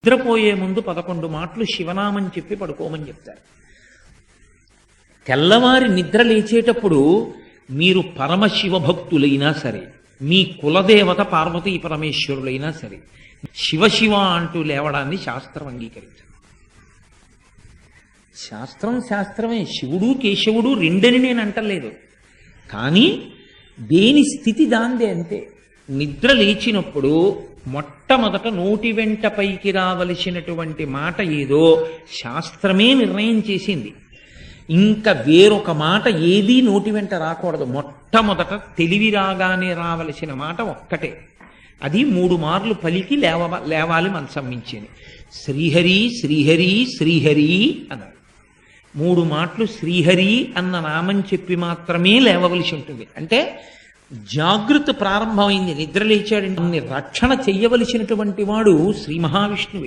నిద్రపోయే ముందు 11 మాటలు శివనామం చెప్పి పడుకోమని చెప్తారు. తెల్లవారి నిద్ర లేచేటప్పుడు మీరు పరమశివ భక్తులైనా సరే, మీ కులదేవత పార్వతీ పరమేశ్వరులైనా సరే, శివ అంటూ లేవడాన్ని శాస్త్రం అంగీకరించదు. శాస్త్రమే. శివుడు కేశవుడు రెండని నేను అంటలేదు, కానీ దేని స్థితి దాందే అంతే. నిద్ర లేచినప్పుడు మొట్టమొదట నోటి వెంట పైకి రావలసినటువంటి మాట ఏదో శాస్త్రమే నిర్ణయం చేసింది. ఇంకా వేరొక మాట ఏదీ నోటి వెంట రాకూడదు. మొట్టమొదట తెలివి రాగానే రావలసిన మాట ఒక్కటే, అది 3 మార్లు పలికి లేవాలి మనసం మించింది. శ్రీహరి శ్రీహరి శ్రీహరి అన్నారు. 3 మాటలు శ్రీహరి అన్న నామం చెప్పి మాత్రమే లేవవలసి ఉంటుంది. అంటే జాగృతి ప్రారంభమైంది, నిద్ర లేచాడంటే రక్షణ చెయ్యవలసినటువంటి వాడు శ్రీ మహావిష్ణువే.